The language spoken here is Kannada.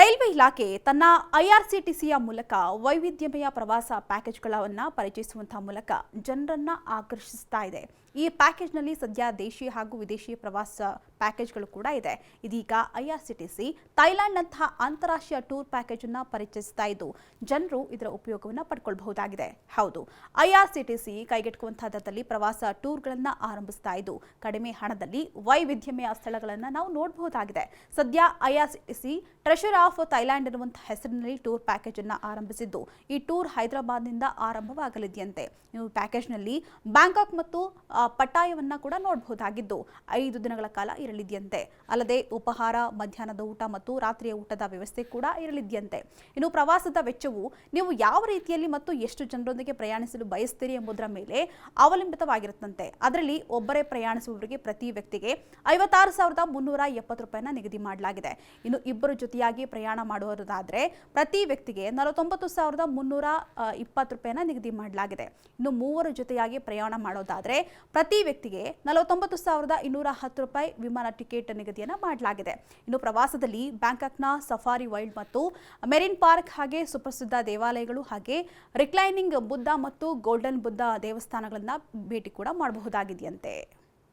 ರೈಲ್ವೆ ಇಲಾಖೆ ತನ್ನ ಐಆರ್ಸಿಟಿಸಿಯ ಮೂಲಕ ವೈವಿಧ್ಯಮಯ ಪ್ರವಾಸ ಪ್ಯಾಕೇಜ್ಗಳನ್ನು ಪರಿಚಯಿಸುವಂತಹ ಮೂಲಕ ಜನರನ್ನ ಆಕರ್ಷಿಸ್ತಾ ಇದೆ. ಈ ಪ್ಯಾಕೇಜ್ನಲ್ಲಿ ಸದ್ಯ ದೇಶೀಯ ಹಾಗೂ ವಿದೇಶಿ ಪ್ರವಾಸ ಪ್ಯಾಕೇಜ್ಗಳು ಕೂಡ ಇದೆ. ಇದೀಗ ಐಆರ್ಸಿಟಿಸಿ ಥೈಲ್ಯಾಂಡ್ನಂತಹ ಅಂತಾರಾಷ್ಟ್ರೀಯ ಟೂರ್ ಪ್ಯಾಕೇಜ್ ಅನ್ನು ಪರಿಚಯಿಸ್ತಾ ಇದ್ದು ಜನರು ಇದರ ಉಪಯೋಗವನ್ನು ಪಡ್ಕೊಳ್ಬಹುದಾಗಿದೆ. ಹೌದು, ಐಆರ್ಸಿಟಿಸಿ ಕೈಗೆಟುಕುವಂತಹ ದರದಲ್ಲಿ ಪ್ರವಾಸ ಟೂರ್ಗಳನ್ನು ಆರಂಭಿಸ್ತಾ ಇದ್ದು ಕಡಿಮೆ ಹಣದಲ್ಲಿ ವೈವಿಧ್ಯಮಯ ಸ್ಥಳಗಳನ್ನು ನಾವು ನೋಡಬಹುದಾಗಿದೆ. ಸದ್ಯ ಐಆರ್ಸಿಟಿಸಿ ಟ್ರೆಷರ್ ಆಫ್ ಥೈಲ್ಯಾಂಡ್ ಎನ್ನುವಂತಹ ಹೆಸರಿನಲ್ಲಿ ಟೂರ್ ಪ್ಯಾಕೇಜ್ ಅನ್ನು ಆರಂಭಿಸಿದ್ದು ಈ ಟೂರ್ ಹೈದರಾಬಾದ್ನಿಂದ ಆರಂಭವಾಗಲಿದೆಯಂತೆ. ಈ ಪ್ಯಾಕೇಜ್ನಲ್ಲಿ ಬ್ಯಾಂಕಾಕ್ ಮತ್ತು ಪಟ್ಟಾಯವನ್ನ ಕೂಡ ನೋಡಬಹುದಾಗಿದ್ದು 5 ದಿನಗಳ ಕಾಲ ಇರಲಿದೆಯಂತೆ. ಅಲ್ಲದೆ ಉಪಹಾರ, ಮಧ್ಯಾಹ್ನದ ಊಟ ಮತ್ತು ರಾತ್ರಿಯ ಊಟದ ವ್ಯವಸ್ಥೆ ಕೂಡ ಇರಲಿದೆಯಂತೆ. ಇನ್ನು ಪ್ರವಾಸದ ವೆಚ್ಚವು ನೀವು ಯಾವ ರೀತಿಯಲ್ಲಿ ಮತ್ತು ಎಷ್ಟು ಜನರೊಂದಿಗೆ ಪ್ರಯಾಣಿಸಲು ಬಯಸ್ತೀರಿ ಎಂಬುದರ ಮೇಲೆ ಅವಲಂಬಿತವಾಗಿರುತ್ತಂತೆ. ಅದರಲ್ಲಿ ಒಬ್ಬರೇ ಪ್ರಯಾಣಿಸುವವರಿಗೆ ಪ್ರತಿ ವ್ಯಕ್ತಿಗೆ 56,370 ರೂಪಾಯಿನ ನಿಗದಿ ಮಾಡಲಾಗಿದೆ. ಇನ್ನು ಇಬ್ಬರು ಜೊತೆಯಾಗಿ ಪ್ರಯಾಣ ಮಾಡುವುದಾದರೆ ಪ್ರತಿ ವ್ಯಕ್ತಿಗೆ 49,320 ರೂಪಾಯಿನ ನಿಗದಿ ಮಾಡಲಾಗಿದೆ. ಇನ್ನು ಮೂವರು ಜೊತೆಯಾಗಿ ಪ್ರಯಾಣ ಮಾಡೋದಾದರೆ ಪ್ರತಿ ವ್ಯಕ್ತಿಗೆ 49,210 ರೂಪಾಯಿ ವಿಮಾನ ಟಿಕೆಟ್ ನಿಗದಿಯನ್ನು ಮಾಡಲಾಗಿದೆ. ಇನ್ನು ಪ್ರವಾಸದಲ್ಲಿ ಬ್ಯಾಂಕಾಕ್ನ ಸಫಾರಿ ವೈಲ್ಡ್ ಮತ್ತು ಮೆರಿನ್ ಪಾರ್ಕ್, ಹಾಗೆ ಸುಪ್ರಸಿದ್ಧ ದೇವಾಲಯಗಳು, ಹಾಗೆ ರಿಕ್ಲೈನಿಂಗ್ ಬುದ್ಧ ಮತ್ತು ಗೋಲ್ಡನ್ ಬುದ್ಧ ದೇವಸ್ಥಾನಗಳನ್ನು ಭೇಟಿ ಕೂಡ ಮಾಡಬಹುದಾಗಿದೆಯಂತೆ.